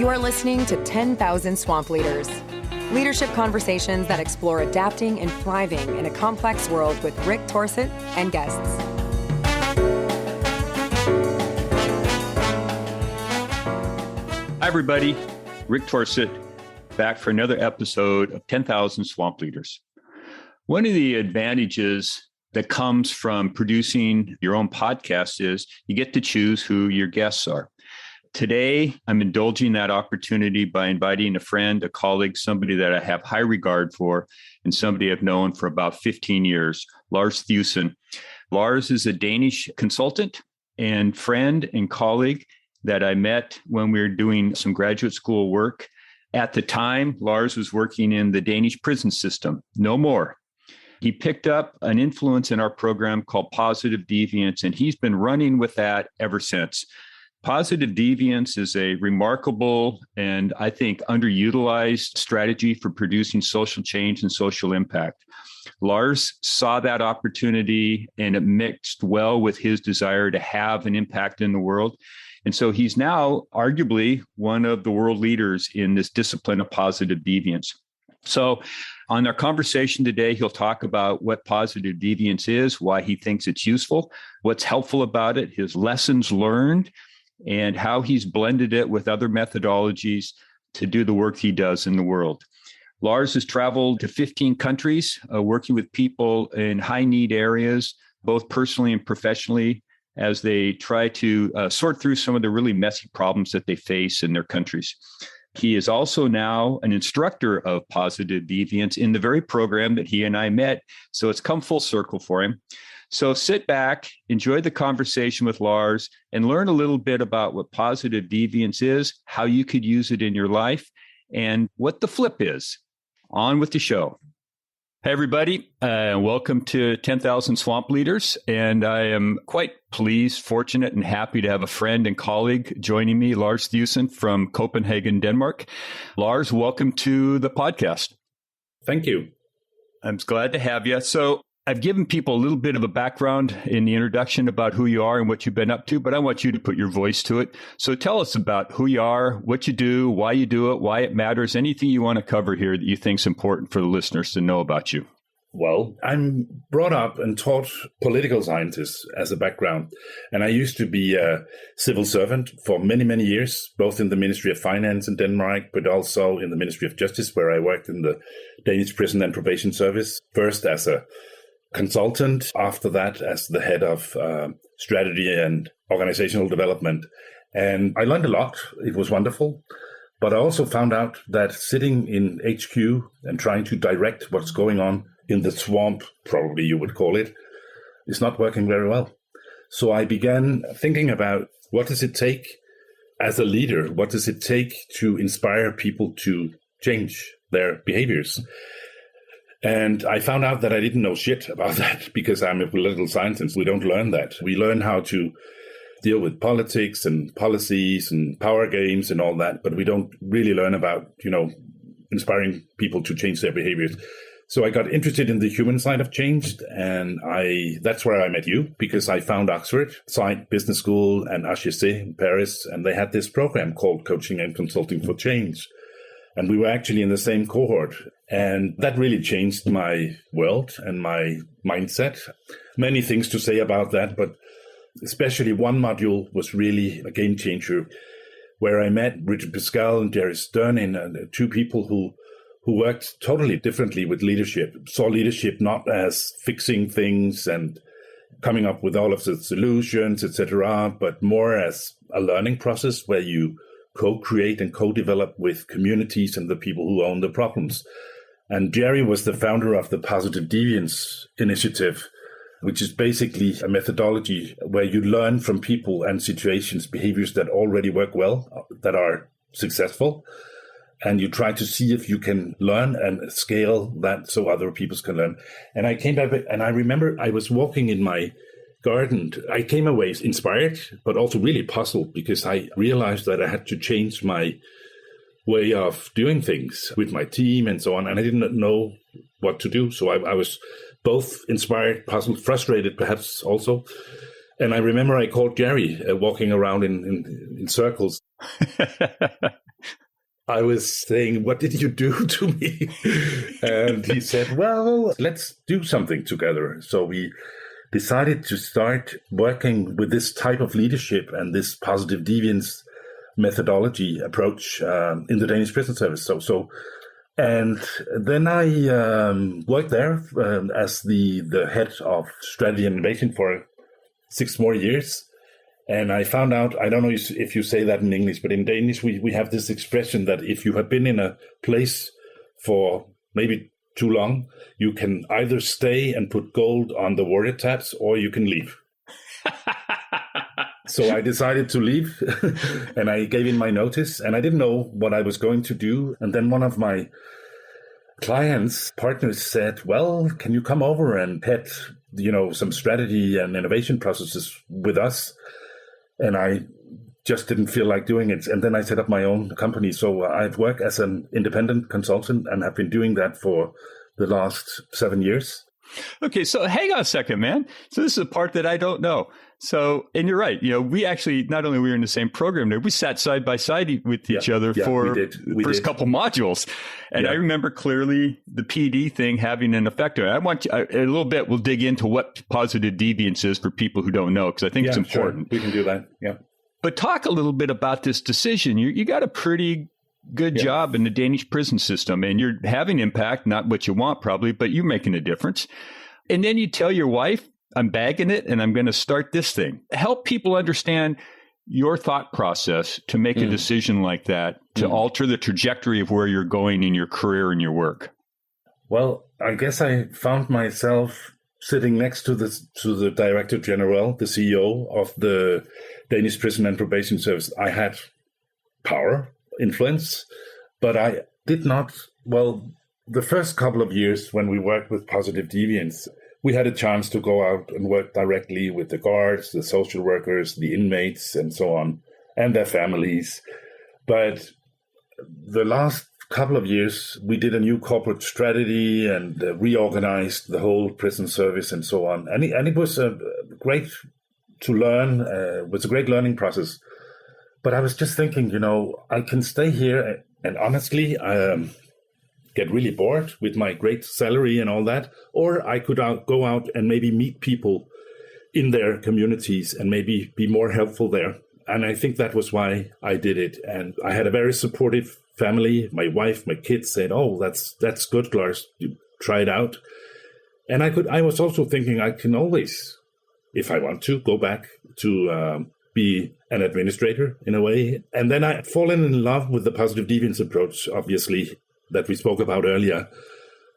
are listening to 10,000 Swamp Leaders, leadership conversations that explore adapting and thriving in a complex world with Rick Torsett and guests. Hi, everybody. Rick Torsett, back for another episode of 10,000 Swamp Leaders. One of the advantages that comes from producing your own podcast is you get to choose who your guests are. Today, I'm indulging that opportunity by inviting a friend, a colleague, somebody that I have high regard for, and somebody I've known for about 15 years, Lars Thuesen. Lars is a Danish consultant and friend and colleague that I met when we were doing some graduate school work. At the time, Lars was working in the Danish prison system. No more. He picked up an influence in our program called Positive Deviance, and he's been running with that ever since. Positive Deviance is a remarkable and I think underutilized strategy for producing social change and social impact. Lars saw that opportunity and it mixed well with his desire to have an impact in the world. And so he's now arguably one of the world leaders in this discipline of positive deviance. So on our conversation today, he'll talk about what positive deviance is, why he thinks it's useful, what's helpful about it, his lessons learned, and how he's blended it with other methodologies to do the work he does in the world. Lars has traveled to 15 countries, working with people in high need areas, both personally and professionally, as they try to sort through some of the really messy problems that they face in their countries. He is also now an instructor of Positive Deviance in the very program that he and I met. So it's come full circle for him. So sit back, enjoy the conversation with Lars, and learn a little bit about what Positive Deviance is, how you could use it in your life, and what the flip is. On with the show. Hey, everybody. Welcome to 10,000 Swamp Leaders. And I am quite pleased, fortunate, and happy to have a friend and colleague joining me, Lars Thuesen from Copenhagen, Denmark. Lars, welcome to the podcast. Thank you. I'm glad to have you. So I've given people a little bit of a background in the introduction about who you are and what you've been up to, but I want you to put your voice to it. So tell us about who you are, what you do, why you do it, why it matters, anything you want to cover here that you think is important for the listeners to know about you. Well, I'm brought up and taught political science as a background. And I used to be a civil servant for many, many years, both in the Ministry of Finance in Denmark, but also in the Ministry of Justice, where I worked in the Danish Prison and Probation Service, first as a consultant, after that as the head of strategy and organizational development. And I learned a lot. It was wonderful. But I also found out that sitting in HQ and trying to direct what's going on in the swamp, probably you would call it, is not working very well. So I began thinking about what does it take as a leader? What does it take to inspire people to change their behaviors? And I found out that I didn't know shit about that because I'm a political scientist. We don't learn that. We learn how to deal with politics and policies and power games and all that, but we don't really learn about, inspiring people to change their behaviors. So I got interested in the human side of change, and that's where I met you, because I found Oxford, Side Business School, and HEC in Paris, and they had this program called Coaching and Consulting for Change. And we were actually in the same cohort. And that really changed my world and my mindset. Many things to say about that, but especially one module was really a game changer, where I met Richard Pascal and Jerry Sternin, and two people who worked totally differently with leadership, saw leadership not as fixing things and coming up with all of the solutions, etc., but more as a learning process where you co-create and co-develop with communities and the people who own the problems. And Jerry was the founder of the Positive Deviance Initiative, which is basically a methodology where you learn from people and situations, behaviors that already work well, that are successful, and you try to see if you can learn and scale that so other people can learn. And I came back, and I remember I was walking in my garden. I came away inspired, but also really puzzled, because I realized that I had to change my way of doing things with my team and so on. And I didn't know what to do. So I was both inspired, puzzled, frustrated, perhaps also. And I remember I called Gary walking around in circles. I was saying, what did you do to me? And he said, well, let's do something together. So we decided to start working with this type of leadership and this positive deviance methodology approach in the Danish prison service. And then I worked there as the head of strategy and innovation for 6 more years. And I found out, I don't know if you say that in English, but in Danish, we have this expression that if you have been in a place for maybe too long, you can either stay and put gold on the water taps, or you can leave. So I decided to leave and I gave in my notice, and I didn't know what I was going to do. And then one of my clients, partners said, well, can you come over and head, some strategy and innovation processes with us? And I just didn't feel like doing it. And then I set up my own company. So I've worked as an independent consultant and have been doing that for the last 7 years. Okay, so hang on a second, man. So this is a part that I don't know. So, and you're right. We actually, not only were in the same program there, we sat side by side with each other for the first couple modules. And I remember clearly the PD thing having an effect on it. I want you, a little bit, we'll dig into what positive deviance is for people who don't know, because I think it's important. Sure. We can do that. Yeah. But talk a little bit about this decision. You got a pretty good job in the Danish prison system, and you're having impact, not what you want probably, but you're making a difference. And then you tell your wife, I'm bagging it and I'm going to start this thing. Help people understand your thought process to make a decision like that, to alter the trajectory of where you're going in your career and your work. Well, I guess I found myself sitting next to the Director General, the CEO of the Danish Prison and Probation Service. I had power, influence, but I did not, the first couple of years when we worked with Positive Deviance, we had a chance to go out and work directly with the guards, the social workers, the inmates, and so on, and their families. But the last couple of years, we did a new corporate strategy and reorganized the whole prison service and so on. And it was great to learn. It was a great learning process. But I was just thinking, I can stay here and honestly, get really bored with my great salary and all that, or I could go out and maybe meet people in their communities and maybe be more helpful there. And I think that was why I did it. And I had a very supportive family. My wife, my kids said, "Oh, that's good, Lars. You try it out." And I was also thinking I can always, if I want to, go back to be an administrator in a way. And then I fallen in love with the positive deviance approach, obviously, that we spoke about earlier.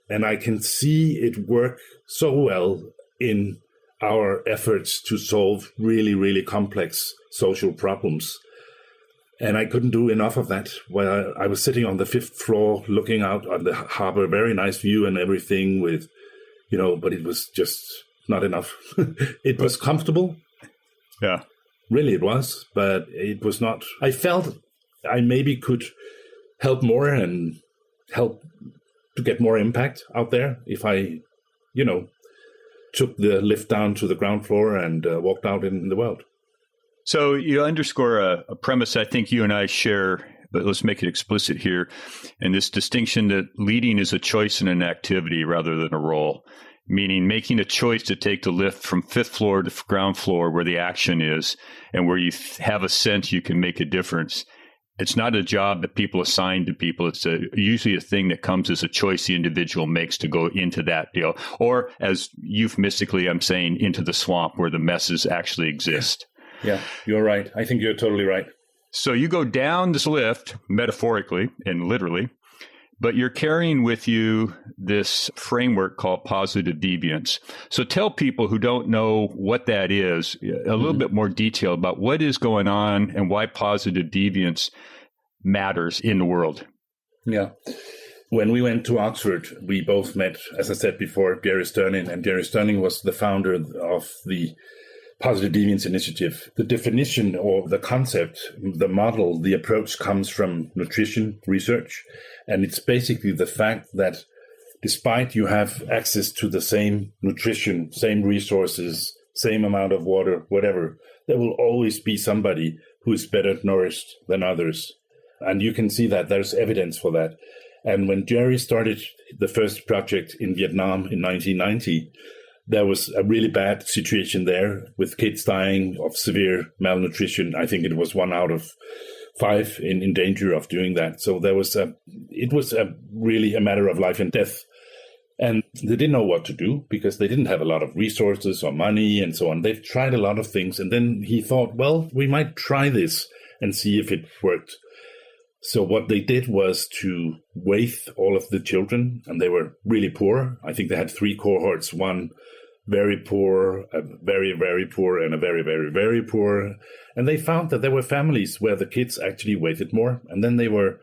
And I can see it work so well in our efforts to solve really, really complex social problems. And I couldn't do enough of that. While I was sitting on the 5th floor looking out on the harbor, very nice view and everything with, but it was just not enough. It was comfortable. Yeah. Really it was, but it was not. I felt I maybe could help more and help to get more impact out there if I, took the lift down to the ground floor and walked out in the world. So you underscore a premise I think you and I share, but let's make it explicit here. And this distinction that leading is a choice and an activity rather than a role, meaning making a choice to take the lift from 5th floor to ground floor where the action is and where you have a sense you can make a difference. It's not a job that people assign to people. It's usually a thing that comes as a choice the individual makes to go into that deal. Or as euphemistically, I'm saying, into the swamp where the messes actually exist. Yeah, you're right. I think you're totally right. So you go down this lift, metaphorically and literally, but you're carrying with you this framework called positive deviance. So tell people who don't know what that is a little bit more detail about what is going on and why positive deviance matters in the world. Yeah. When we went to Oxford, we both met, as I said before, Gary Sterling, and Gary Sterling was the founder of the Positive Deviance Initiative. The definition or the concept, the model, the approach comes from nutrition research. And it's basically the fact that despite you have access to the same nutrition, same resources, same amount of water, whatever, there will always be somebody who is better nourished than others. And you can see that there's evidence for that. And when Jerry started the first project in Vietnam in 1990, there was a really bad situation there with kids dying of severe malnutrition. I think it was 1 out of 5 in danger of doing that. So it was really a matter of life and death. And they didn't know what to do because they didn't have a lot of resources or money and so on. They've tried a lot of things. And then he thought, well, we might try this and see if it worked. So what they did was to weigh all of the children, and they were really poor. I think they had 3 cohorts, one very poor, a very, very poor, and a very, very, very poor. And they found that there were families where the kids actually weighed more. And then they were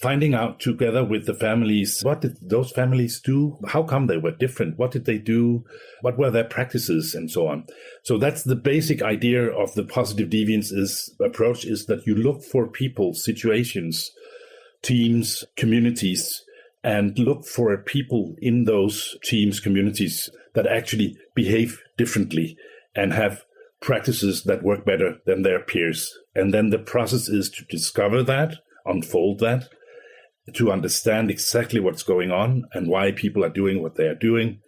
finding out together with the families, what did those families do? How come they were different? What did they do? What were their practices and so on? So that's the basic idea of the positive deviance approach, is that you look for people, situations, teams, communities, and look for people in those teams, communities that actually behave differently and have practices that work better than their peers. And then the process is to discover that, unfold that, to understand exactly what's going on and why people are doing what they are doing,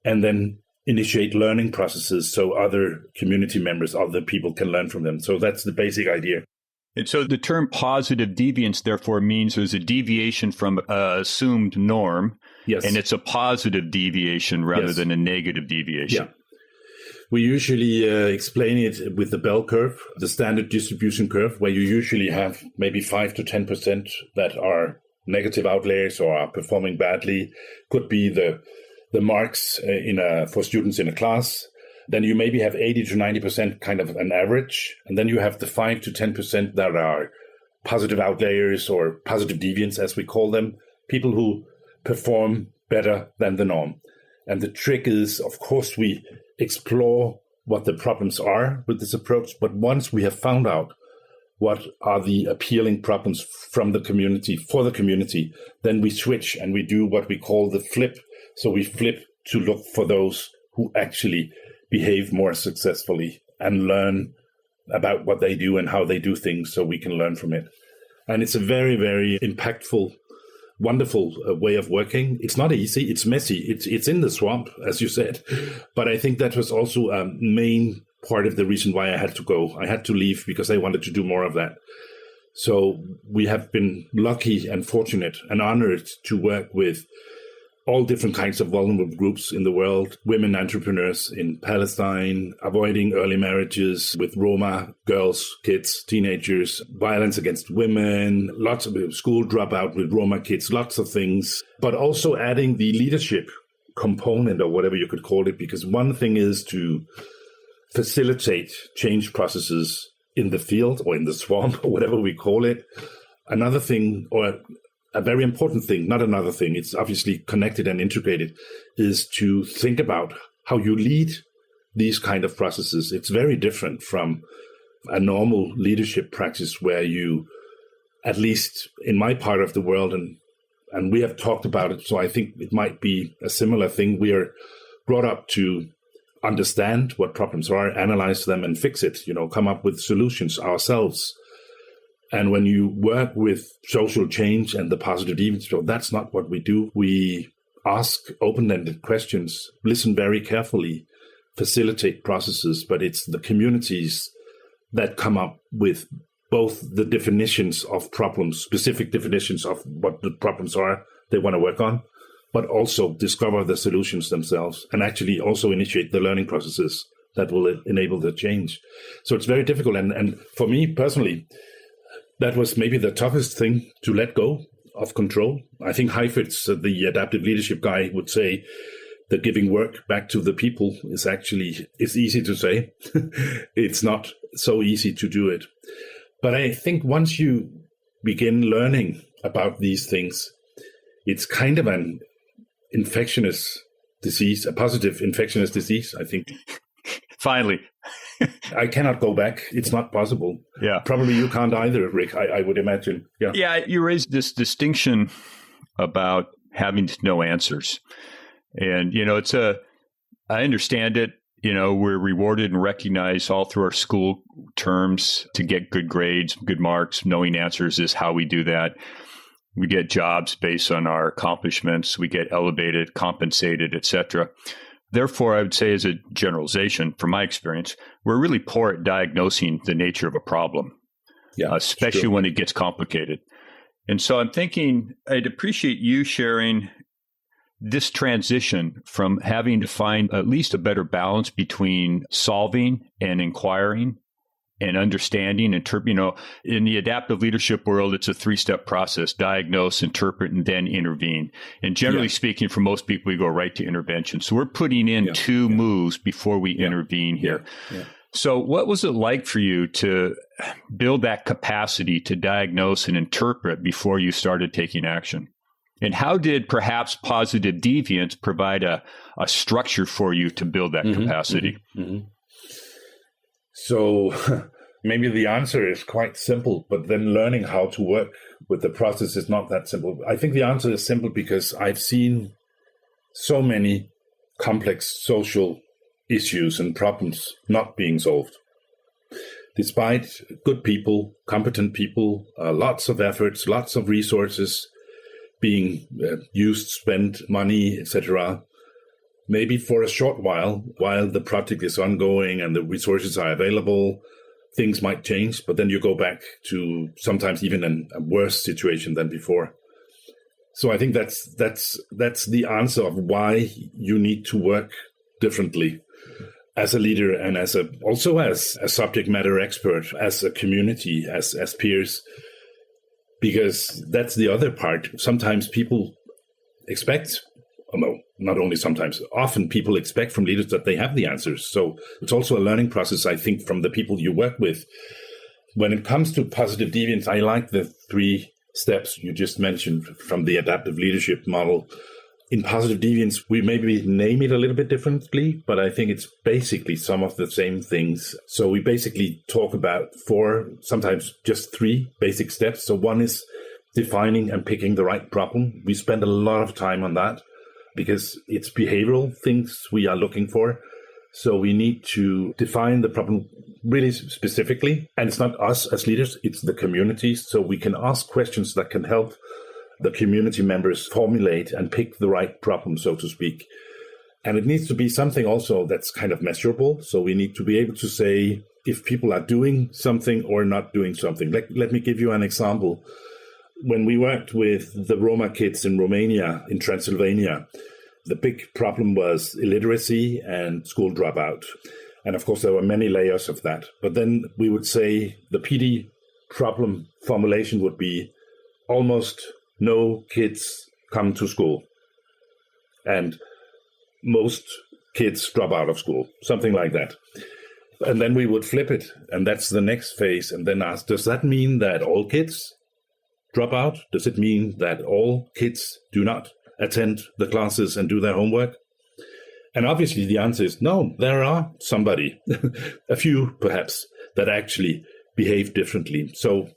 and then initiate learning processes so other community members, other people can learn from them. So that's the basic idea. And so the term positive deviance, therefore, means there's a deviation from an assumed norm, yes, and it's a positive deviation rather yes, than a negative deviation. Yeah. We usually explain it with the bell curve, the standard distribution curve, where you usually have maybe 5 to 10% that are negative outliers or are performing badly. Could be the marks for students in a class. Then you maybe have 80 to 90% kind of an average. And then you have the 5 to 10% that are positive outliers or positive deviants, as we call them, people who perform better than the norm. And the trick is, of course, we explore what the problems are with this approach. But once we have found out what are the appealing problems from the community, for the community, then we switch and we do what we call the flip. So we flip to look for those who actually behave more successfully and learn about what they do and how they do things so we can learn from it. And it's a very, very impactful, wonderful way of working. It's not easy. It's messy. It's in the swamp, as you said. But I think that was also a main part of the reason why I had to go. I had to leave because I wanted to do more of that. So we have been lucky and fortunate and honored to work with all different kinds of vulnerable groups in the world, women entrepreneurs in Palestine, avoiding early marriages with Roma girls, kids, teenagers, violence against women, lots of school dropout with Roma kids, lots of things, but also adding the leadership component or whatever you could call it, because one thing is to facilitate change processes in the field or in the swamp or whatever we call it. Another thing, or a very important thing, not another thing, it's obviously connected and integrated, is to think about how you lead these kind of processes. It's very different from a normal leadership practice where you, at least in my part of the world, and we have talked about it, so I think it might be a similar thing. We are brought up to understand what problems are, analyze them and fix it, come up with solutions ourselves. And when you work with social change and the positive deviance, that's not what we do. We ask open-ended questions, listen very carefully, facilitate processes, but it's the communities that come up with both the definitions of problems, specific definitions of what the problems are they want to work on, but also discover the solutions themselves and actually also initiate the learning processes that will enable the change. So it's very difficult. And for me personally, that was maybe the toughest thing, to let go of control. I think Heifetz, the adaptive leadership guy, would say that giving work back to the people is easy to say. It's not so easy to do it. But I think once you begin learning about these things, it's kind of an infectious disease, a positive infectious disease, I think. Finally. I cannot go back. It's not possible. Yeah. Probably you can't either, Rick, I would imagine. Yeah. Yeah, you raised this distinction about having to know answers. And, I understand it. we're rewarded and recognized all through our school terms to get good grades, good marks. Knowing answers is how we do that. We get jobs based on our accomplishments. We get elevated, compensated, etc. Therefore, I would say as a generalization, from my experience, we're really poor at diagnosing the nature of a problem, especially when it gets complicated. And so I'm thinking I'd appreciate you sharing this transition from having to find at least a better balance between solving and inquiring and understanding, interpret. In the adaptive leadership world, it's a 3-step process: diagnose, interpret, and then intervene. And generally speaking, for most people, we go right to intervention. So we're putting in 2 moves before we intervene here. So what was it like for you to build that capacity to diagnose and interpret before you started taking action? And how did perhaps Positive Deviance provide a structure for you to build that capacity? So maybe the answer is quite simple, but then learning how to work with the process is not that simple. I think the answer is simple because I've seen so many complex social issues and problems not being solved. Despite good people, competent people, lots of efforts, lots of resources being used, spent, money, etc. Maybe for a short while the project is ongoing and the resources are available, things might change, but then you go back to sometimes even a worse situation than before. So I think that's the answer of why you need to work differently as a leader and also as a subject matter expert, as a community, as peers. Because that's the other part. Sometimes people expect, not only sometimes, often people expect from leaders that they have the answers. So it's also a learning process, I think, from the people you work with. When it comes to Positive Deviance, I like the 3 steps you just mentioned from the adaptive leadership model. In Positive Deviance, we maybe name it a little bit differently, but I think it's basically some of the same things. So we basically talk about 4, sometimes just 3 basic steps. So one is defining and picking the right problem. We spend a lot of time on that because it's behavioral things we are looking for. So we need to define the problem really specifically. And it's not us as leaders, it's the communities. So we can ask questions that can help the community members formulate and pick the right problem, so to speak. And it needs to be something also that's kind of measurable. So we need to be able to say if people are doing something or not doing something. Let me give you an example. When we worked with the Roma kids in Romania, in Transylvania, the big problem was illiteracy and school dropout. And of course, there were many layers of that. But then we would say the PD problem formulation would be almost no kids come to school, and most kids drop out of school, something like that. And then we would flip it, and that's the next phase, and then ask, does that mean that all kids drop out? Does it mean that all kids do not attend the classes and do their homework? And obviously the answer is no, there are somebody, a few perhaps, that actually behave differently. So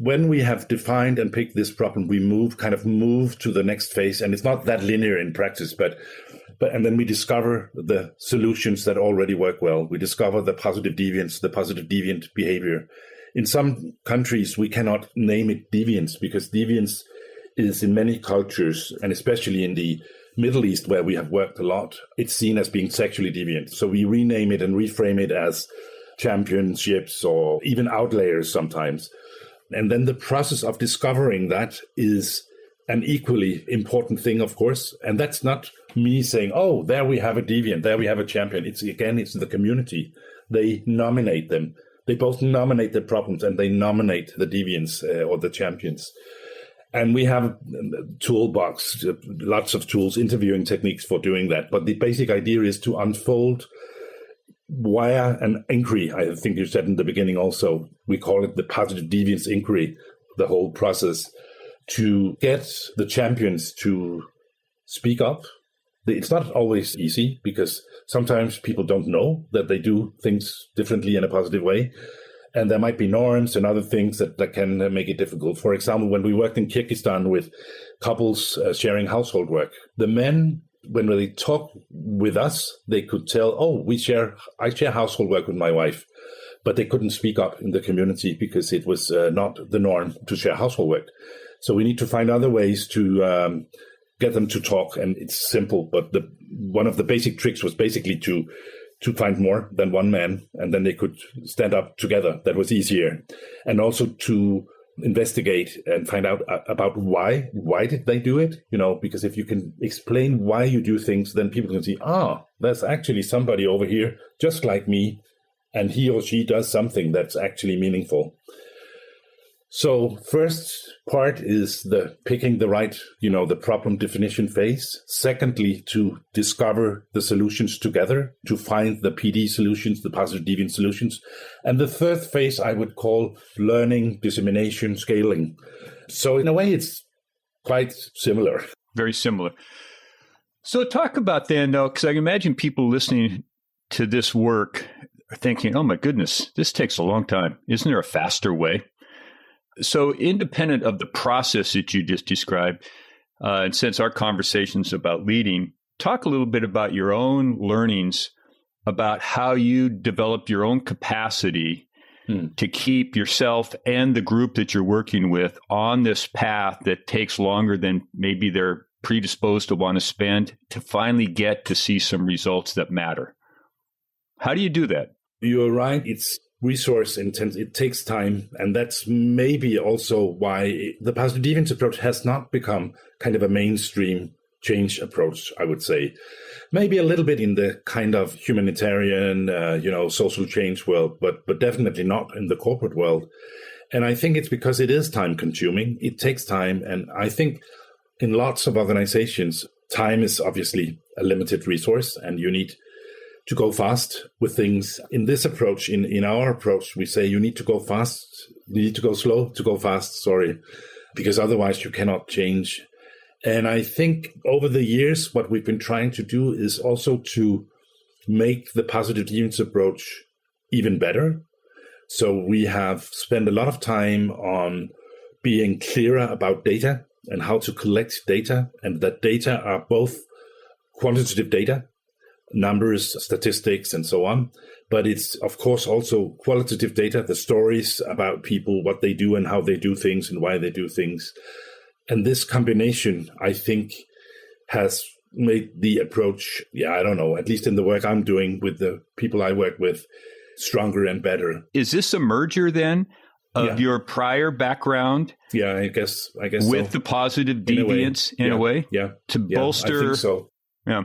when we have defined and picked this problem, we move to the next phase. And it's not that linear in practice, but and then we discover the solutions that already work well. We discover the positive deviance, the positive deviant behavior. In some countries, we cannot name it deviance because deviance is in many cultures, and especially in the Middle East, where we have worked a lot, it's seen as being sexually deviant. So we rename it and reframe it as championships or even outliers sometimes. And then the process of discovering that is an equally important thing, of course. And that's not me saying, oh, there we have a deviant, there we have a champion. It's the community. They nominate them. They both nominate the problems and they nominate the deviants or the champions. And we have a toolbox, lots of tools, interviewing techniques for doing that. But the basic idea is to unfold via an inquiry. I think you said in the beginning also, we call it the positive deviance inquiry, the whole process, to get the champions to speak up. It's not always easy because sometimes people don't know that they do things differently in a positive way. And there might be norms and other things that can make it difficult. For example, when we worked in Kyrgyzstan with couples sharing household work, the men when they talk with us, they could tell, oh, I share household work with my wife, but they couldn't speak up in the community because it was not the norm to share household work. So we need to find other ways to get them to talk. And it's simple, but one of the basic tricks was basically to find more than one man, and then they could stand up together. That was easier. And also to investigate and find out about why did they do it? Because if you can explain why you do things, then people can see, there's actually somebody over here just like me, and he or she does something that's actually meaningful. So first part is the picking the right, the problem definition phase. Secondly, to discover the solutions together, to find the PD solutions, the positive deviance solutions. And the third phase I would call learning, dissemination, scaling. So in a way, it's quite similar. Very similar. So talk about then, though, because I can imagine people listening to this work are thinking, oh my goodness, this takes a long time. Isn't there a faster way? So independent of the process that you just described, and since our conversation's about leading, talk a little bit about your own learnings about how you developed your own capacity to keep yourself and the group that you're working with on this path that takes longer than maybe they're predisposed to want to spend to finally get to see some results that matter. How do you do that? You're right. It's resource intense. It takes time. And that's maybe also why the positive deviance approach has not become kind of a mainstream change approach, I would say. Maybe a little bit in the kind of humanitarian, social change world, but definitely not in the corporate world. And I think it's because it is time consuming. It takes time. And I think in lots of organizations, time is obviously a limited resource, and you need to go fast with things. In this approach, in our approach, we say you need to go fast, you need to go slow to go fast, because otherwise you cannot change. And I think over the years, what we've been trying to do is also to make the positive deviance approach even better. So we have spent a lot of time on being clearer about data and how to collect data, and that data are both quantitative data, numbers, statistics, and so on. But it's, of course, also qualitative data, the stories about people, what they do and how they do things and why they do things. And this combination, I think, has made the approach, at least in the work I'm doing with the people I work with, stronger and better. Is this a merger then of your prior background? Yeah, I guess with the positive deviance in a way? Yeah. To bolster. I think so. Yeah.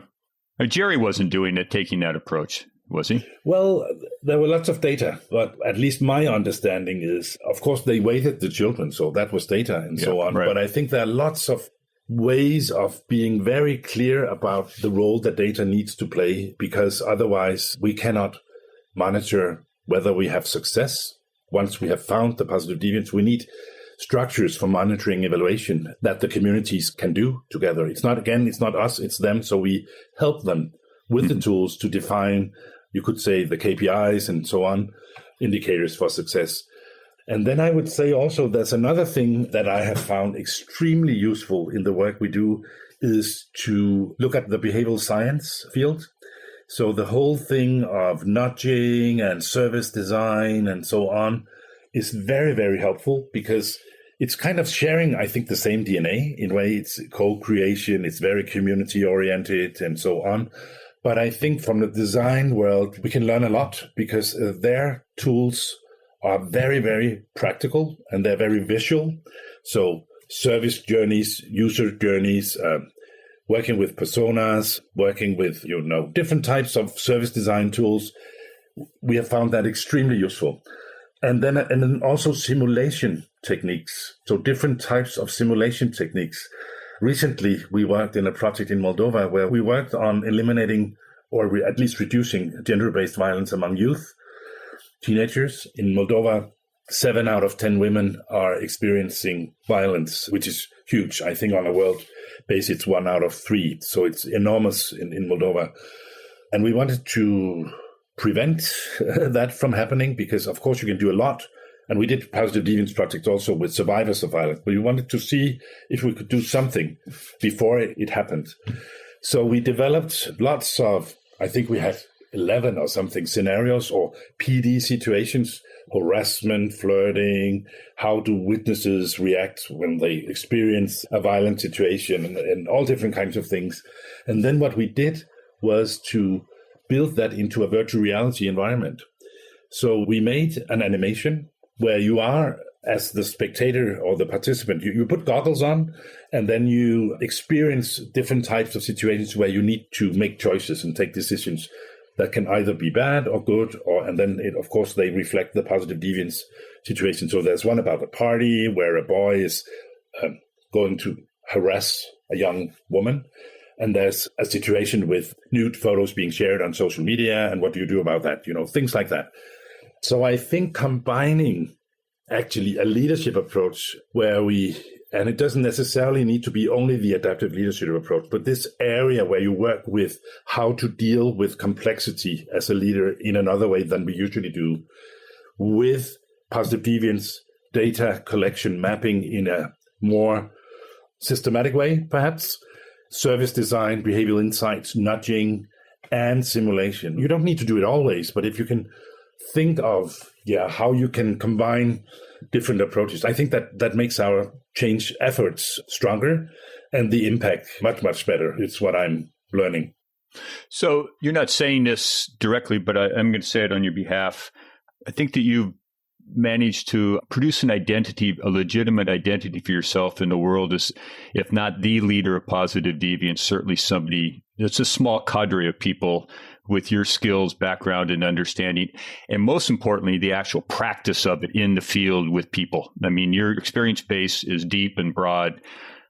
Jerry wasn't doing it, taking that approach, was he? Well, there were lots of data, but at least my understanding is, of course, they weighted the children, so that was data and so on. Right. But I think there are lots of ways of being very clear about the role that data needs to play, because otherwise we cannot monitor whether we have success. Once we have found the positive deviance, we need structures for monitoring evaluation that the communities can do together. It's not us, it's them. So we help them with the tools to define, you could say, the KPIs and so on, indicators for success. And then I would say also there's another thing that I have found extremely useful in the work we do is to look at the behavioral science field. So the whole thing of nudging and service design and so on is very, very helpful, because it's kind of sharing, I think, the same DNA. In a way, it's co-creation, it's very community-oriented and so on. But I think from the design world, we can learn a lot, because their tools are very, very practical and they're very visual. So service journeys, user journeys, working with personas, working with, different types of service design tools. We have found that extremely useful. And then also simulation techniques. So different types of simulation techniques. Recently, we worked in a project in Moldova where we worked on eliminating, or at least reducing, gender-based violence among youth, teenagers. In Moldova, 7 out of 10 women are experiencing violence, which is huge. I think on a world base, it's 1 out of 3. So it's enormous in Moldova. And we wanted to prevent that from happening, because of course you can do a lot. And we did positive deviance projects also with survivors of violence, but we wanted to see if we could do something before it happened. So we developed lots of, I think we had 11 or something scenarios or PD situations, harassment, flirting, how do witnesses react when they experience a violent situation, and all different kinds of things. And then what we did was to build that into a virtual reality environment. So we made an animation where you are, as the spectator or the participant, you put goggles on, and then you experience different types of situations where you need to make choices and take decisions that can either be bad or good, and then of course they reflect the positive deviance situation. So there's one about a party where a boy is going to harass a young woman, and there's a situation with nude photos being shared on social media, and what do you do about that? Things like that. So I think combining actually a leadership approach and it doesn't necessarily need to be only the adaptive leadership approach, but this area where you work with how to deal with complexity as a leader in another way than we usually do, with positive deviance, data collection, mapping in a more systematic way, perhaps, service design, behavioral insights, nudging, and simulation. You don't need to do it always, but if you can think of how you can combine different approaches, I think that makes our change efforts stronger and the impact much, much better. It's what I'm learning. So you're not saying this directly, but I'm going to say it on your behalf. I think that you've managed to produce an identity, a legitimate identity for yourself in the world as, if not the leader of positive deviance, certainly somebody, it's a small cadre of people with your skills, background, and understanding, and most importantly, the actual practice of it in the field with people. I mean, your experience base is deep and broad.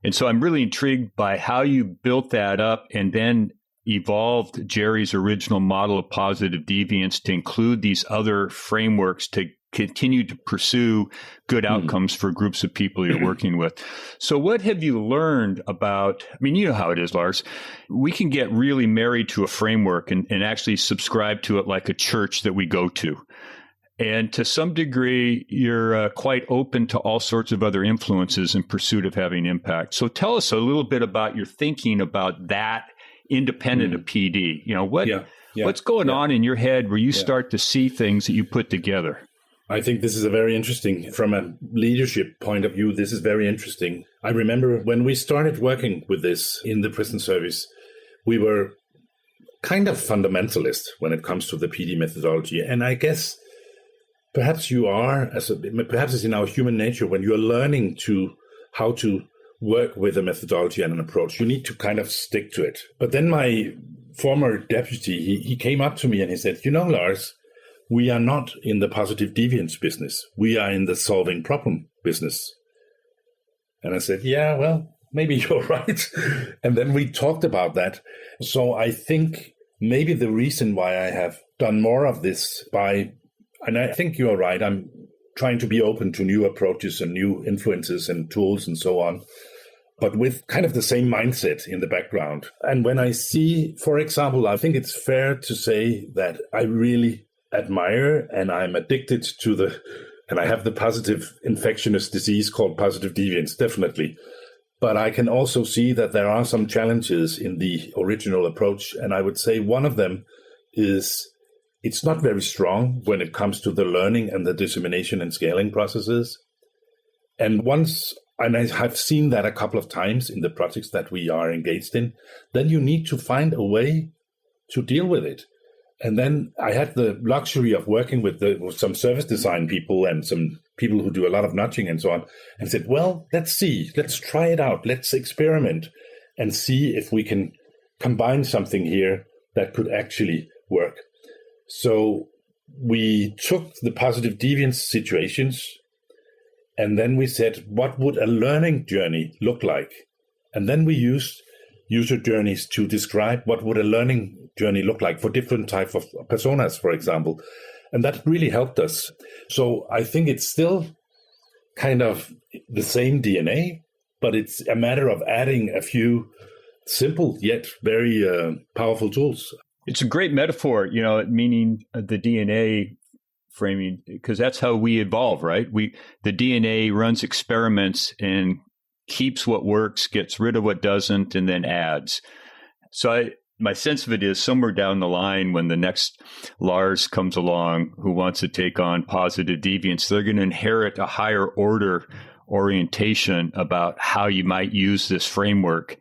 And so I'm really intrigued by how you built that up and then evolved Jerry's original model of positive deviance to include these other frameworks to continue to pursue good outcomes for groups of people you're working with. So what have you learned about, I mean, you know how it is, Lars. We can get really married to a framework and actually subscribe to it like a church that we go to. And to some degree, you're quite open to all sorts of other influences in pursuit of having impact. So tell us a little bit about your thinking about that independent of PD. What's going on in your head where you start to see things that you put together? I think this is a very interesting, from a leadership point of view, this is very interesting. I remember when we started working with this in the prison service, we were kind of fundamentalist when it comes to the PD methodology. And I guess perhaps you are, perhaps it's in our human nature, when you're learning how to work with a methodology and an approach, you need to kind of stick to it. But then my former deputy, he came up to me and he said, Lars, we are not in the positive deviance business. We are in the solving problem business. And I said, yeah, well, maybe you're right. And then we talked about that. So I think maybe the reason why I have done more of this and I think you're right, I'm trying to be open to new approaches and new influences and tools and so on, but with kind of the same mindset in the background. And when I see, for example, I think it's fair to say that I really admire and I'm addicted to and I have the positive infectious disease called positive deviance, definitely. But I can also see that there are some challenges in the original approach. And I would say one of them is it's not very strong when it comes to the learning and the dissemination and scaling processes. And I have seen that a couple of times in the projects that we are engaged in, then you need to find a way to deal with it. And then I had the luxury of working with some service design people and some people who do a lot of nudging and so on, and said, well, let's try it out. Let's experiment and see if we can combine something here that could actually work. So we took the positive deviance situations, and then we said, what would a learning journey look like? And then we used user journeys to describe what would a learning journey look like for different types of personas, for example. And that really helped us. So I think it's still kind of the same DNA, but it's a matter of adding a few simple yet very powerful tools. It's a great metaphor, meaning the DNA framing, because that's how we evolve, right? The DNA runs experiments and keeps what works, gets rid of what doesn't, and then adds. My sense of it is somewhere down the line when the next Lars comes along who wants to take on Positive Deviance, they're going to inherit a higher order orientation about how you might use this framework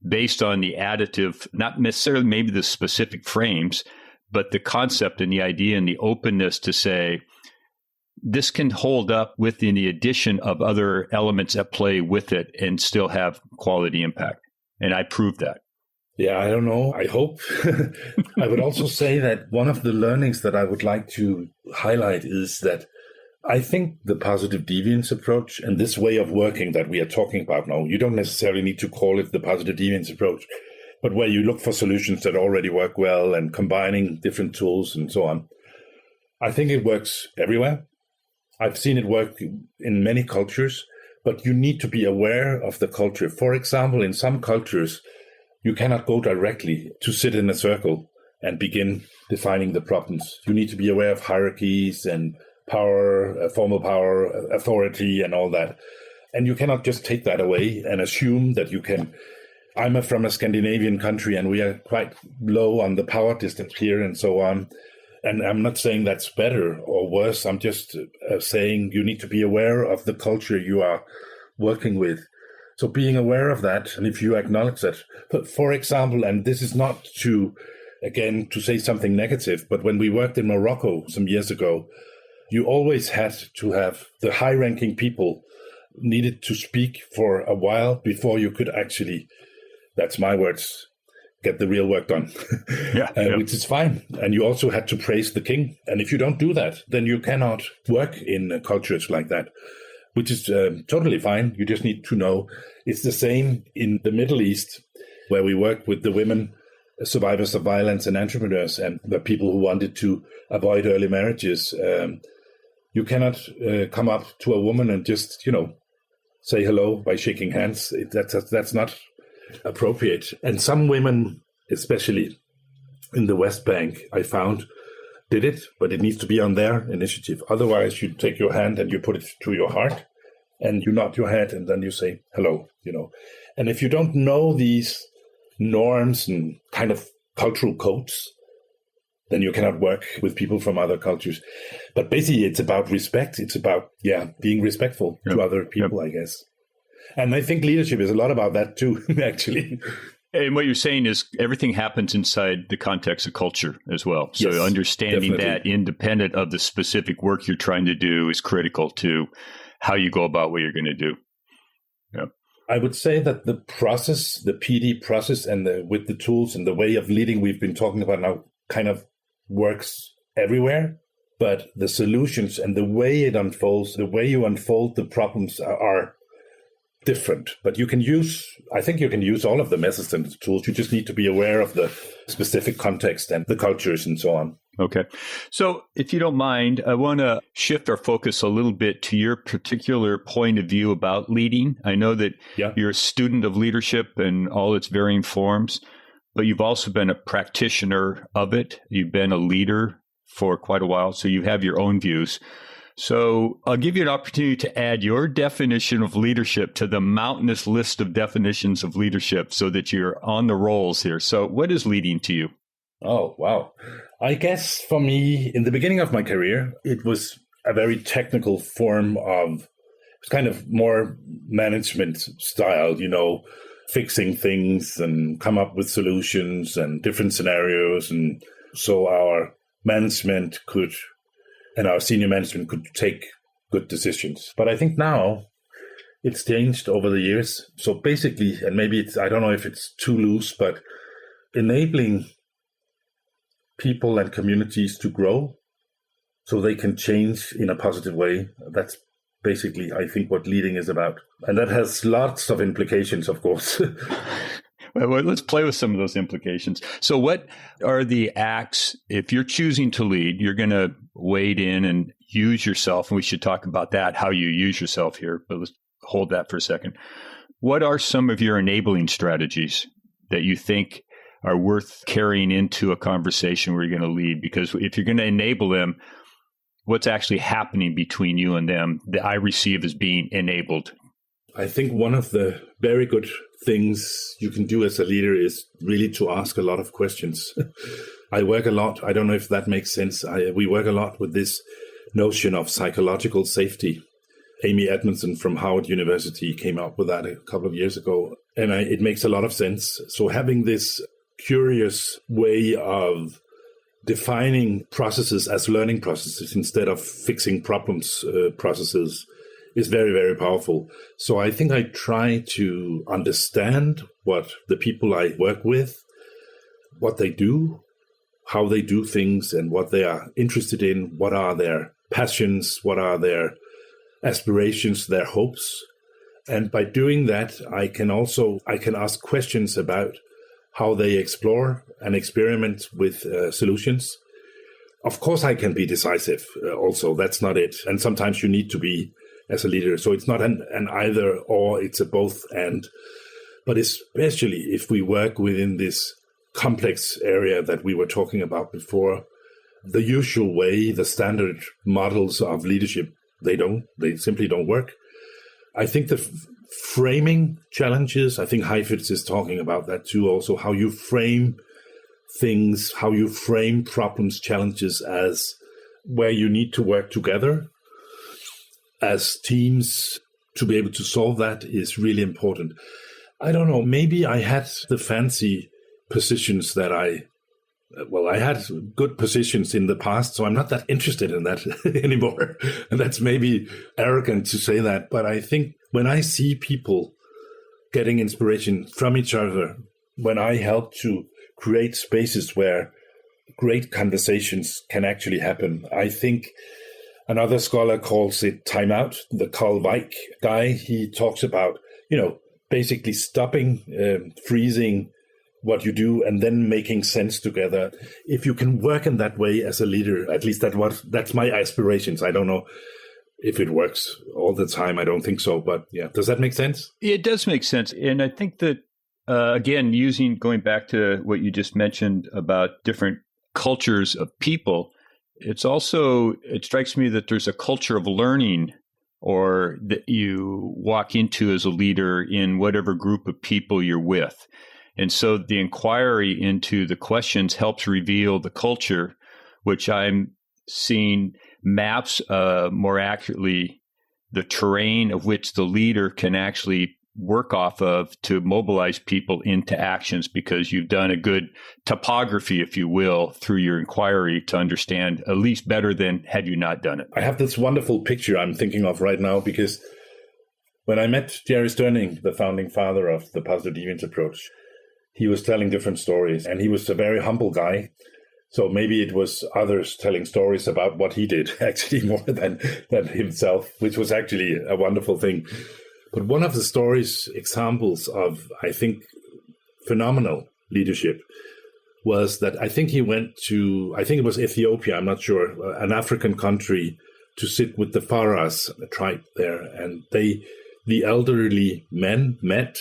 based on the additive, not necessarily maybe the specific frames, but the concept and the idea and the openness to say, this can hold up within the addition of other elements at play with it and still have quality impact. And I proved that. Yeah, I don't know. I hope. I would also say that one of the learnings that I would like to highlight is that I think the positive deviance approach and this way of working that we are talking about now, you don't necessarily need to call it the positive deviance approach, but where you look for solutions that already work well and combining different tools and so on. I think it works everywhere. I've seen it work in many cultures, but you need to be aware of the culture. For example, in some cultures, you cannot go directly to sit in a circle and begin defining the problems. You need to be aware of hierarchies and power, formal power, authority, and all that. And you cannot just take that away and assume that you can. I'm from a Scandinavian country, and we are quite low on the power distance here and so on. And I'm not saying that's better or worse. I'm just saying you need to be aware of the culture you are working with. So being aware of that, and if you acknowledge that, for example, and this is not to say something negative, but when we worked in Morocco some years ago, you always had to have the high-ranking people needed to speak for a while before you could actually, that's my words, get the real work done, which is fine. And you also had to praise the king. And if you don't do that, then you cannot work in cultures like that, which is totally fine. You just need to know it's the same in the Middle East, where we work with the women survivors of violence and entrepreneurs and the people who wanted to avoid early marriages. You cannot come up to a woman and just, say hello by shaking hands. That's not appropriate. And some women, especially in the West Bank, I found, did it, but it needs to be on their initiative. Otherwise, you take your hand and you put it to your heart and you nod your head and then you say hello, And if you don't know these norms and kind of cultural codes, then you cannot work with people from other cultures. But basically, it's about respect. It's about, being respectful to other people, I guess. And I think leadership is a lot about that too, actually. And what you're saying is everything happens inside the context of culture as well. So yes, understanding definitely. that independent of the specific work you're trying to do is critical to how you go about what you're going to do. Yeah. I would say that the process, the PD process, and with the tools and the way of leading we've been talking about now kind of works everywhere. But the solutions and the way it unfolds, the way you unfold the problems are different. But I think you can use all of the methods and the tools. You just need to be aware of the specific context and the cultures and so on. Okay. So if you don't mind, I want to shift our focus a little bit to your particular point of view about leading. I know that you're a student of leadership in all its varying forms, but you've also been a practitioner of it. You've been a leader for quite a while, so you have your own views. So I'll give you an opportunity to add your definition of leadership to the mountainous list of definitions of leadership so that you're on the rolls here. So what is leading to you? Oh, wow. I guess for me, in the beginning of my career, it was a very technical form of kind of more management style, fixing things and come up with solutions and different scenarios. And so our management and our senior management could take good decisions. But I think now it's changed over the years. So basically, and maybe I don't know if it's too loose, but enabling people and communities to grow so they can change in a positive way. That's basically, I think, what leading is about. And that has lots of implications, of course. Well, let's play with some of those implications. So what are the acts, if you're choosing to lead, you're going to wade in and use yourself, and we should talk about that, how you use yourself here, but let's hold that for a second. What are some of your enabling strategies that you think are worth carrying into a conversation where you're going to lead? Because if you're going to enable them, what's actually happening between you and them that I receive as being enabled? I think one of the very good things you can do as a leader is really to ask a lot of questions. I work a lot. I don't know if that makes sense. We work a lot with this notion of psychological safety. Amy Edmondson from Howard University came up with that a couple of years ago, and it makes a lot of sense. So having this curious way of defining processes as learning processes instead of fixing problems processes is very, very powerful. So I think I try to understand what the people I work with, what they do, how they do things, and what they are interested in, what are their passions, what are their aspirations, their hopes. And by doing that, I can ask questions about how they explore and experiment with solutions. Of course, I can be decisive also. That's not it. And sometimes you need to be as a leader. So it's not an either or, it's a both and. But especially if we work within this complex area that we were talking about before, the usual way, the standard models of leadership, they simply don't work. I think the framing challenges, I think Heifetz is talking about that too also, how you frame things, how you frame problems, challenges as where you need to work together as teams to be able to solve that is really important. I don't know, maybe I had the fancy positions that I had good positions in the past, so I'm not that interested in that anymore. And that's maybe arrogant to say that, but I think when I see people getting inspiration from each other, when I help to create spaces where great conversations can actually happen, I think another scholar calls it timeout. The Carl Weick guy, he talks about, basically stopping, freezing what you do and then making sense together. If you can work in that way as a leader, at least that's my aspirations. I don't know if it works all the time. I don't think so. But yeah, does that make sense? It does make sense. And I think that, again, going back to what you just mentioned about different cultures of people, it strikes me that there's a culture of learning or that you walk into as a leader in whatever group of people you're with. And so the inquiry into the questions helps reveal the culture, which I'm seeing maps more accurately the terrain of which the leader can actually work off of to mobilize people into actions, because you've done a good topography, if you will, through your inquiry to understand at least better than had you not done it. I have this wonderful picture I'm thinking of right now, because when I met Jerry Sterning, the founding father of the Positive Deviance approach, he was telling different stories, and he was a very humble guy. So maybe it was others telling stories about what he did, actually more than himself, which was actually a wonderful thing. But one of the stories, examples of, I think, phenomenal leadership was that I think he went to, I think it was Ethiopia, I'm not sure, an African country, to sit with the Faras, a tribe there. And the elderly men met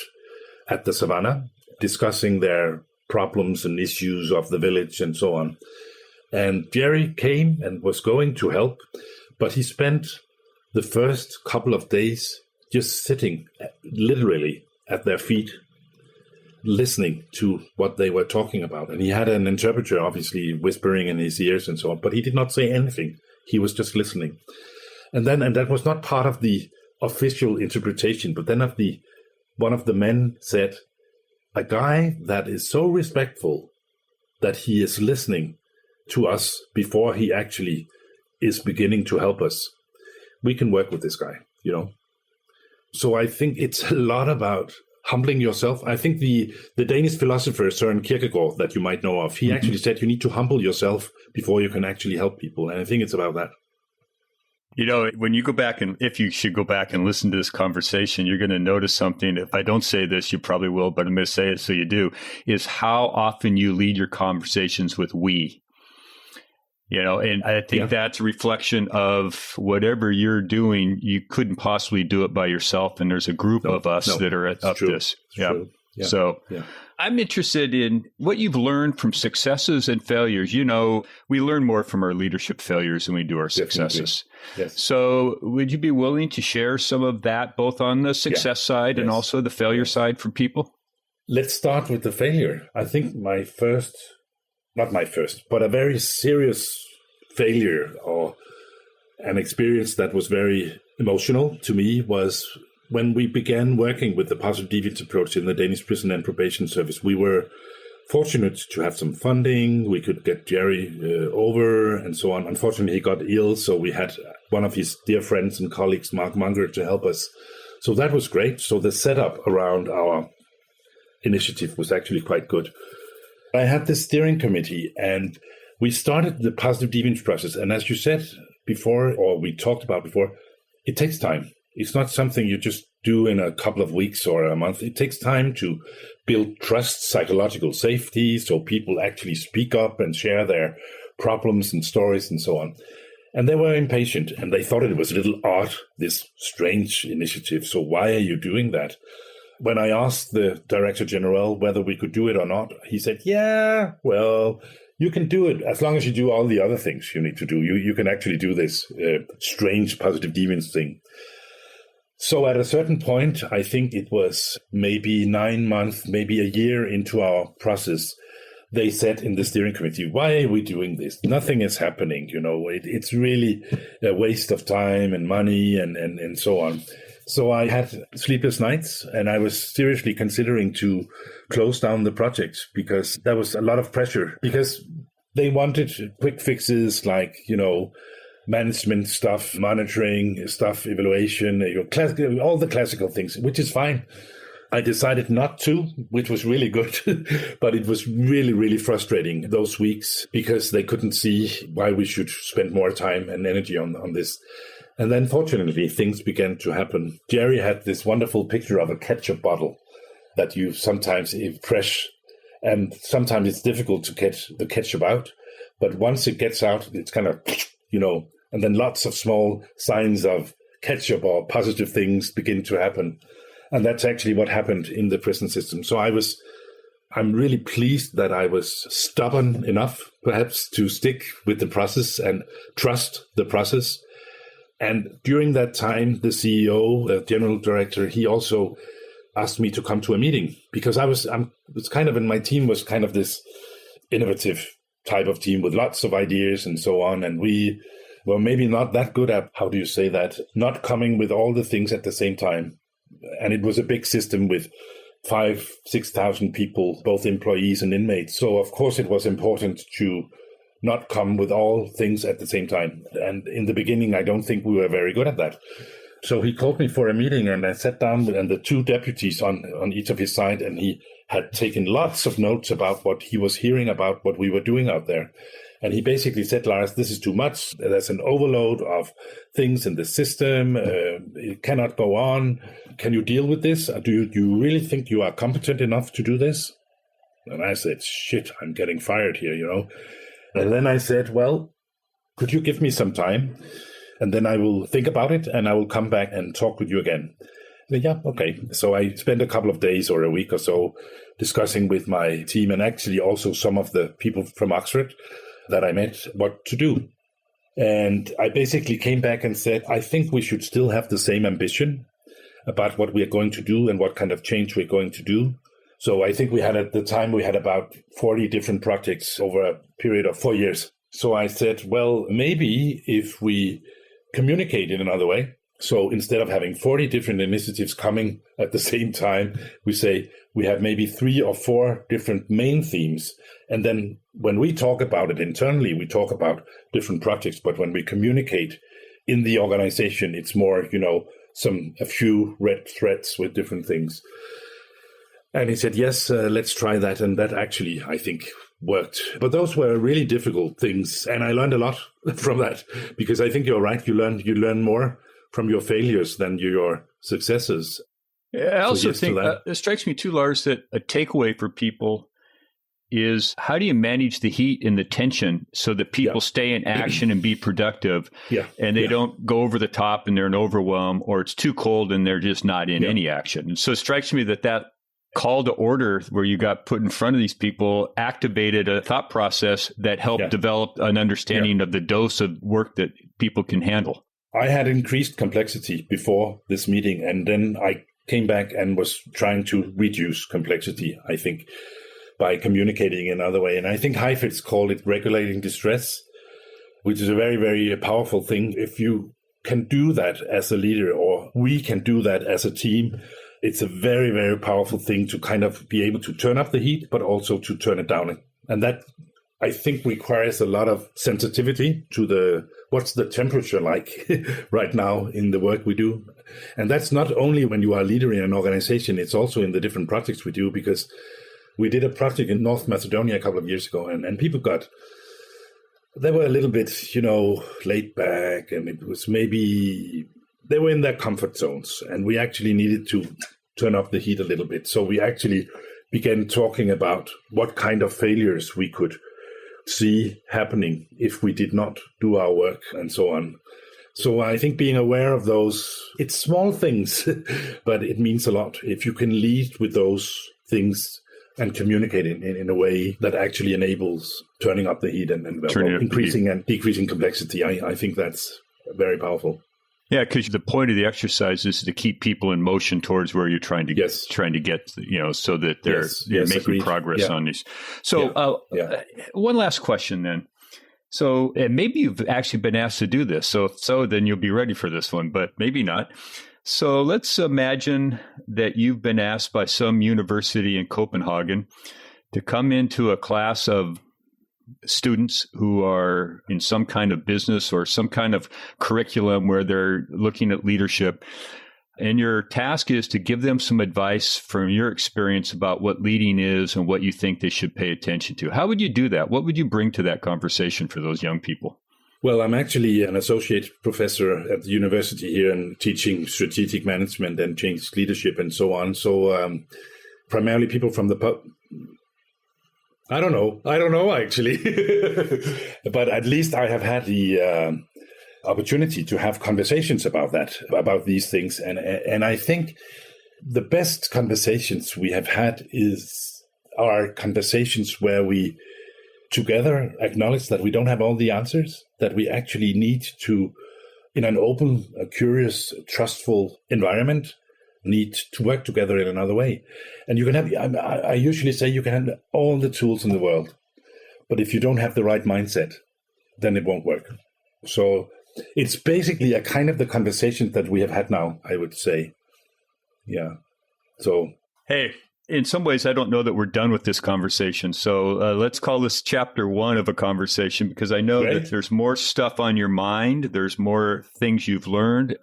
at the savannah, discussing their problems and issues of the village and so on. And Jerry came and was going to help, but he spent the first couple of days just sitting literally at their feet, listening to what they were talking about. And he had an interpreter, obviously, whispering in his ears and so on, but he did not say anything. He was just listening. And that was not part of the official interpretation, but then one of the men said, a guy that is so respectful that he is listening to us before he actually is beginning to help us, we can work with this guy, So I think it's a lot about humbling yourself. I think the Danish philosopher Søren Kierkegaard, that you might know of, he actually said you need to humble yourself before you can actually help people. And I think it's about that. When you go back, and if you should go back and listen to this conversation, you're going to notice something. If I don't say this, you probably will, but I'm going to say it so you do, is how often you lead your conversations with we. And I think that's a reflection of whatever you're doing, you couldn't possibly do it by yourself. And there's a group of us that are up true. this. True. Yeah. So yeah. I'm interested in what you've learned from successes and failures. You know, we learn more from our leadership failures than we do our successes. Yes. So would you be willing to share some of that, both on the success side and also the failure side for people? Let's start with the failure. I think not my first, but a very serious failure or an experience that was very emotional to me was when we began working with the Positive Deviance approach in the Danish Prison and Probation Service. We were fortunate to have some funding. We could get Jerry over and so on. Unfortunately, he got ill, so we had one of his dear friends and colleagues, Mark Munger, to help us. So that was great. So the setup around our initiative was actually quite good. I had this steering committee, and we started the Positive Deviance process. And as you said before, or we talked about before, it takes time. It's not something you just do in a couple of weeks or a month. It takes time to build trust, psychological safety, so people actually speak up and share their problems and stories and so on. And they were impatient, and they thought it was a little odd, this strange initiative. So why are you doing that? When I asked the Director General whether we could do it or not, he said, yeah, well, you can do it as long as you do all the other things you need to do. You can actually do this strange Positive Deviance thing. So at a certain point, I think it was maybe 9 months, maybe a year into our process, they said in the steering committee, why are we doing this? Nothing is happening. You know, it's really a waste of time and money and so on. So I had sleepless nights, and I was seriously considering to close down the project because there was a lot of pressure, because they wanted quick fixes like, you know, management stuff, monitoring stuff, evaluation, all the classical things, which is fine. I decided not to, which was really good, but it was really, really frustrating those weeks because they couldn't see why we should spend more time and energy on this. And then fortunately, things began to happen. Jerry had this wonderful picture of a ketchup bottle that you sometimes fresh, and sometimes it's difficult to get the ketchup out. But once it gets out, it's kind of, you know, and then lots of small signs of ketchup or positive things begin to happen. And that's actually what happened in the prison system. So I'm really pleased that I was stubborn enough, perhaps, to stick with the process and trust the process. And during that time, the CEO, the general director, he also asked me to come to a meeting because my team was kind of this innovative type of team with lots of ideas and so on. And we were maybe not that good at, how do you say that, not coming with all the things at the same time. And it was a big system with 5,000-6,000 people, both employees and inmates. So, of course, it was important to not come with all things at the same time. And in the beginning, I don't think we were very good at that. So he called me for a meeting, and I sat down and the two deputies on each of his side, and he had taken lots of notes about what he was hearing about what we were doing out there. And he basically said, Lars, this is too much. There's an overload of things in the system. It cannot go on. Can you deal with this? Do you really think you are competent enough to do this? And I said, shit, I'm getting fired here, you know. And then I said, well, could you give me some time? And then I will think about it, and I will come back and talk with you again. Said, yeah, okay. So I spent a couple of days or a week or so discussing with my team, and actually also some of the people from Oxford that I met, what to do. And I basically came back and said, I think we should still have the same ambition about what we are going to do and what kind of change we're going to do. So I think at the time about 40 different projects over a period of 4 years. So I said, well, maybe if we communicate in another way. So instead of having 40 different initiatives coming at the same time, we say we have maybe 3 or 4 different main themes. And then when we talk about it internally, we talk about different projects. But when we communicate in the organization, it's more, you know, a few red threads with different things. And he said, yes, let's try that. And that actually, I think, worked. But those were really difficult things. And I learned a lot from that, because I think you're right. You learn more from your failures than your successes. Yeah, I also think it strikes me too, Lars, that a takeaway for people is how do you manage the heat and the tension so that people stay in action and be productive, and they don't go over the top and they're in overwhelm, or it's too cold and they're just not in any action. And so it strikes me that call to order where you got put in front of these people activated a thought process that helped develop an understanding of the dose of work that people can handle. I had increased complexity before this meeting, and then I came back and was trying to reduce complexity, I think, by communicating in another way. And I think Heifetz called it regulating distress, which is a very, very powerful thing. If you can do that as a leader, or we can do that as a team, it's a very, very powerful thing to kind of be able to turn up the heat, but also to turn it down. And that, I think, requires a lot of sensitivity to what's the temperature like right now in the work we do. And that's not only when you are a leader in an organization, it's also in the different projects we do, because we did a project in North Macedonia a couple of years ago, and people they were a little bit, laid back, and it was maybe they were in their comfort zones, and we actually needed to turn up the heat a little bit. So we actually began talking about what kind of failures we could see happening if we did not do our work and so on. So I think being aware of those, it's small things, but it means a lot. If you can lead with those things and communicate in a way that actually enables turning up the heat and increasing and decreasing complexity, I think that's very powerful. Yeah, because the point of the exercise is to keep people in motion towards where you're trying to get, so that they're making progress on these. So one last question then. So and maybe you've actually been asked to do this. So if so, then you'll be ready for this one, but maybe not. So let's imagine that you've been asked by some university in Copenhagen to come into a class of students who are in some kind of business or some kind of curriculum where they're looking at leadership. And your task is to give them some advice from your experience about what leading is and what you think they should pay attention to. How would you do that? What would you bring to that conversation for those young people? Well, I'm actually an associate professor at the university here and teaching strategic management and change leadership and so on. So primarily people from the I don't know actually, but at least I have had the opportunity to have conversations about these things. And I think the best conversations we have had are conversations where we together acknowledge that we don't have all the answers, that we actually need to, in an open, curious, trustful environment, need to work together in another way. And you can have, I usually say you can have all the tools in the world, but if you don't have the right mindset, then it won't work. So it's basically a kind of the conversation that we have had now, I would say. Yeah. So. Hey, in some ways, I don't know that we're done with this conversation. So let's call this chapter 1 of a conversation, because I know that there's more stuff on your mind. There's more things you've learned.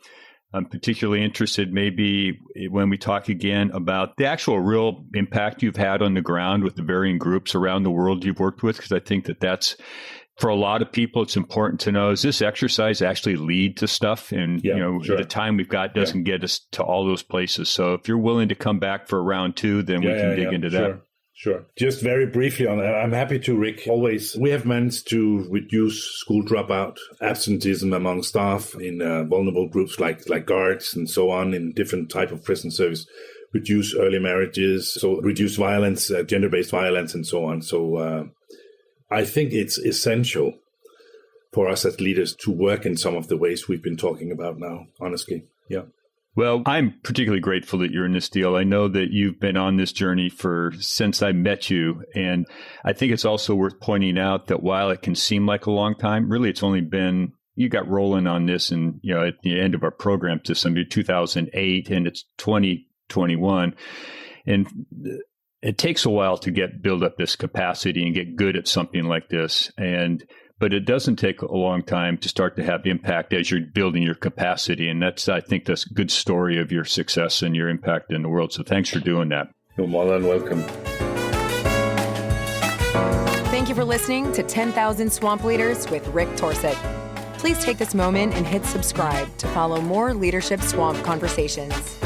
I'm particularly interested maybe when we talk again about the actual real impact you've had on the ground with the varying groups around the world you've worked with, because I think that's, for a lot of people, it's important to know, does this exercise actually lead to stuff? And, the time we've got doesn't get us to all those places. So if you're willing to come back for round 2, then we can dig into that. Sure. Just very briefly on that, I'm happy to, Rick. Always, we have managed to reduce school dropout, absenteeism among staff in vulnerable groups like guards and so on in different type of prison service, reduce early marriages, so reduce violence, gender-based violence and so on. So I think it's essential for us as leaders to work in some of the ways we've been talking about now, honestly. Yeah. Well, I'm particularly grateful that you're in this deal. I know that you've been on this journey since I met you. And I think it's also worth pointing out that while it can seem like a long time, really it's only been, you got rolling on this and, at the end of our program to some 2008 and it's 2021. And it takes a while to build up this capacity and get good at something like this. But it doesn't take a long time to start to have impact as you're building your capacity. And I think that's a good story of your success and your impact in the world. So thanks for doing that. You're more than welcome. Thank you for listening to 10,000 Swamp Leaders with Rick Torsett. Please take this moment and hit subscribe to follow more Leadership Swamp conversations.